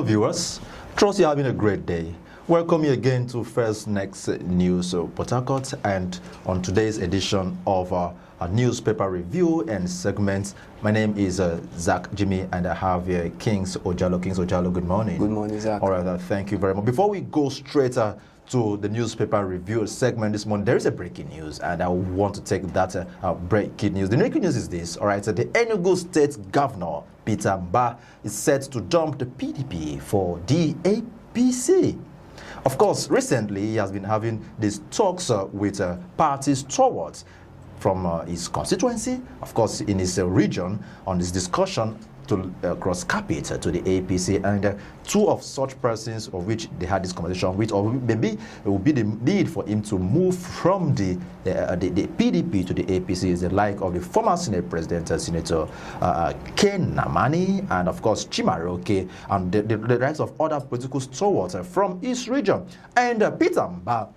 viewers, trust you're having a great day. Welcome you again to FirstNext News Port Harcourt, and on today's edition of a newspaper review and segments. My name is Zach Jimmy, and I have here Kings Ojalo. Kings Ojalo, good morning. Good morning, Zach. All right, thank you very much. Before we go straight to the newspaper review segment this morning, there is a breaking news, and I want to take that breaking news. The breaking news is this, all right, so the Enugu State Governor, Peter Mbah, is set to dump the PDP for the APC. Of course, recently he has been having these talks with party stalwarts from his constituency, of course, in his region, on this discussion to cross carpet to the APC, and two of such persons of which they had this conversation with, or maybe it will be the need for him to move from the PDP to the APC, is the like of the former Senate President, Senator Ken Namani, and of course Chimaroke, and the rest of other political stalwarts from his region. And Peter Mbah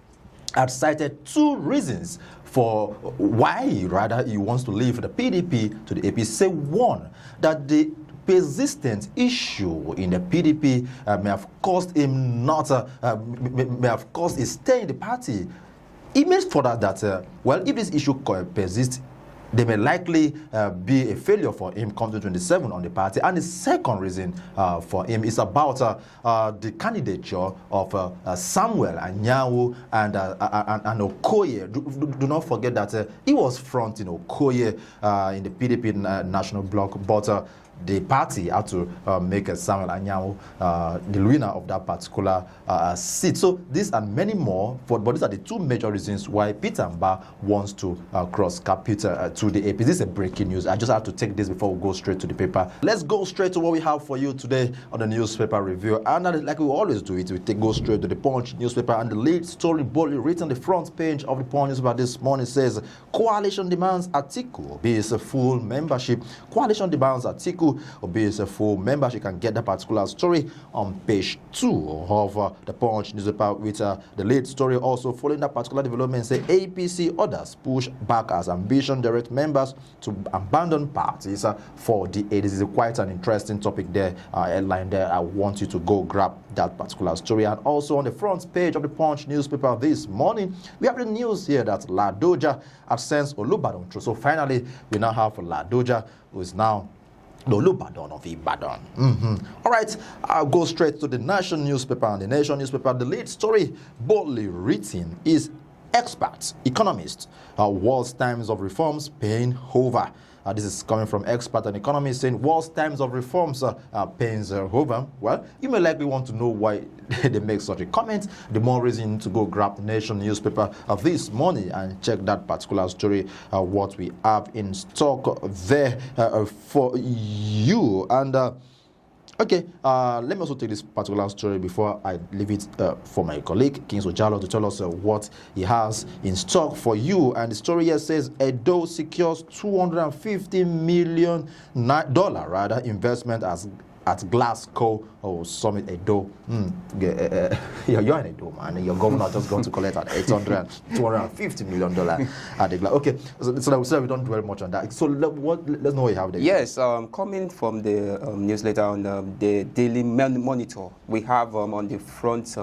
had cited two reasons for why rather he wants to leave the PDP to the APC. Say one, that the persistent issue in the PDP may have caused him may have caused his stay in the party. He made further that well, if this issue persists, there may likely be a failure for him come to 27 on the party. And the second reason for him is about the candidature of Samuel Anyanwu and Okoye. Do not forget that he was fronting Okoye in the PDP national bloc, but the party had to make Samuel Anyanwu the winner of that particular seat. So these and many more, but these are the two major reasons why Peter Mbah wants to cross carpet to the AP. This is a breaking news. I just have to take this before we go straight to the paper. Let's go straight to what we have for you today on the newspaper review. And like we always do it, we go straight to the Punch newspaper, and the lead story boldly written on the front page of the Punch newspaper this morning says, Coalition demands Atiku obeys a full membership. Coalition demands Atiku obeys a full membership. You can get that particular story on page 2 of the Punch newspaper, with the lead story also following that particular development. Say APC orders push back as ambition direct members to abandon parties for the aid. This is quite an interesting topic there, headline there. I want you to go grab that particular story. And also on the front page of the Punch newspaper this morning, we have the news here that Ladoja has sent Olubadan through. So finally, we now have Ladoja, who is now the Olubadan of Ibadan. All right, I'll go straight to the Nation newspaper. And the Nation newspaper, the lead story boldly written is experts, economists, world's times of reforms paying over. This is coming from expert and economists saying world's times of reforms paying over. Well, you may likely want to know why they make such a comment. The more reason to go grab the Nation newspaper this morning and check that particular story, what we have in stock there for you. And okay, let me also take this particular story before I leave it for my colleague, Kings Ojalo, to tell us what he has in stock for you. And the story here says, Edo secures $250 million investment at Glasgow Summit. Edo. You're an Edo, man. Your governor just going to collect an $250 million at the Glasgow. Okay, so we don't dwell much on that. So let's know what you have there. Yes, coming from the newsletter on the Daily Monitor, we have on the front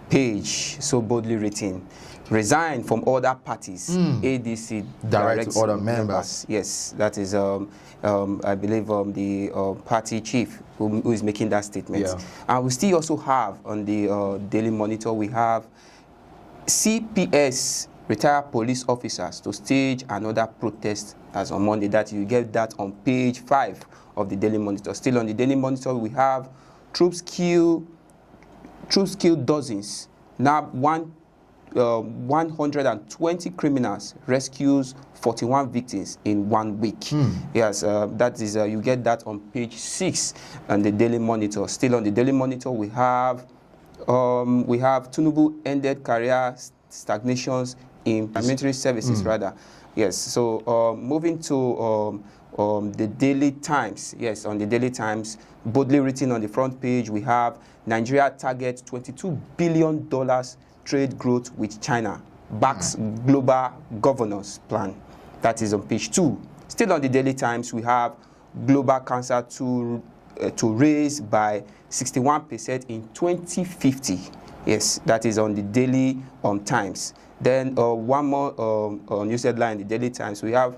page, so boldly written, resign from other parties, ADC direct other members. Yes, that is, I believe, the party chief who is making that statement. Yeah. And we still also have on the Daily Monitor, we have CPS retired police officers to stage another protest as on Monday. That you get that on page 5 of the Daily Monitor. Still on the Daily Monitor, we have troops kill dozens. Now 120 criminals rescues 41 victims in 1 week. Yes, that is you get that on page 6 on the Daily Monitor. Still on the Daily Monitor, we have Tinubu ended career stagnations in military services rather. Yes, so moving to the Daily Times. Yes, on the Daily Times, boldly written on the front page, we have Nigeria targets $22 billion trade growth with China, backs global governance plan. That is on page 2. Still on the Daily Times, we have global cancer to to raise by 61% in 2050. Yes, that is on the Daily Times. Then one more news headline in the Daily Times. We have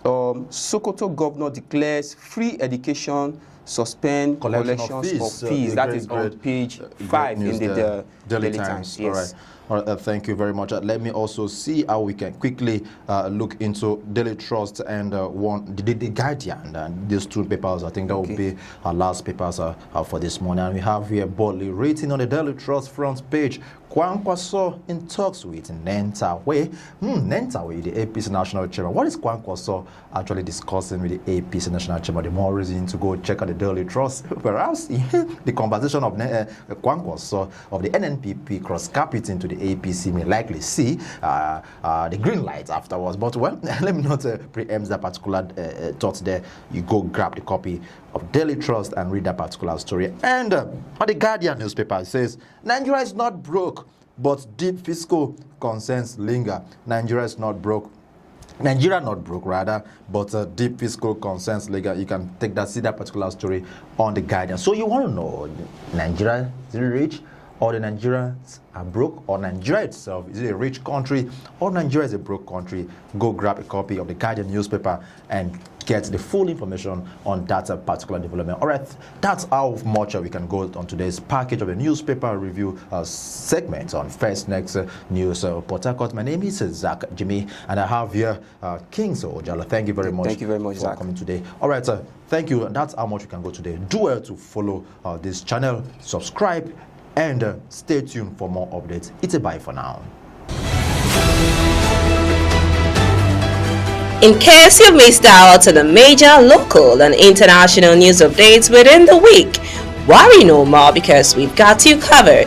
Sokoto governor declares free education, suspend collections of fees. That is on page 5 in the Daily Times. Yes. All right, thank you very much. Let me also see how we can quickly look into Daily Trust and the Guardian. And these two papers, I think that will be our last papers for this morning. And we have here boldly written on the Daily Trust front page, Kwankwaso in talks with Nentawe. Nentawe, the APC National Chairman. What is Kwankwaso actually discussing with the APC National Chairman? The more reason to go check out the Daily Trust. Perhaps the conversation of Kwankwaso of the NNPP cross-carpeting to the APC may likely see the green light afterwards. But well, let me not preempt that particular thought there. You go grab the copy of Daily Trust and read that particular story. And on the Guardian newspaper, it says, Nigeria is not broke, but deep fiscal concerns linger. Nigeria not broke, rather, but deep fiscal concerns linger. You can take that, see that particular story on the Guardian. So you want to know, Nigeria is rich, or the Nigerians are broke, or Nigeria itself, is it a rich country, or Nigeria is a broke country? Go grab a copy of the Guardian newspaper and get the full information on that particular development. All right, that's how much we can go on today's package of the newspaper review segment on FirstNext News Port Harcourt. My name is Zach Jimmy, and I have here Kings Ojala. Thank you very much. Thank you very much, for Zach, coming today. All right, thank you. That's how much we can go today. Do well to follow this channel, subscribe, and stay tuned for more updates. It's a bye for now. In case you've missed out on the major local and international news updates within the week, worry no more because we've got you covered.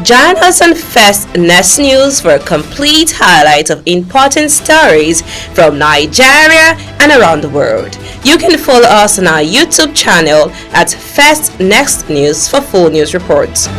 Join us on FirstNext News for a complete highlight of important stories from Nigeria and around the world. You can follow us on our YouTube channel at FirstNext News for full news reports.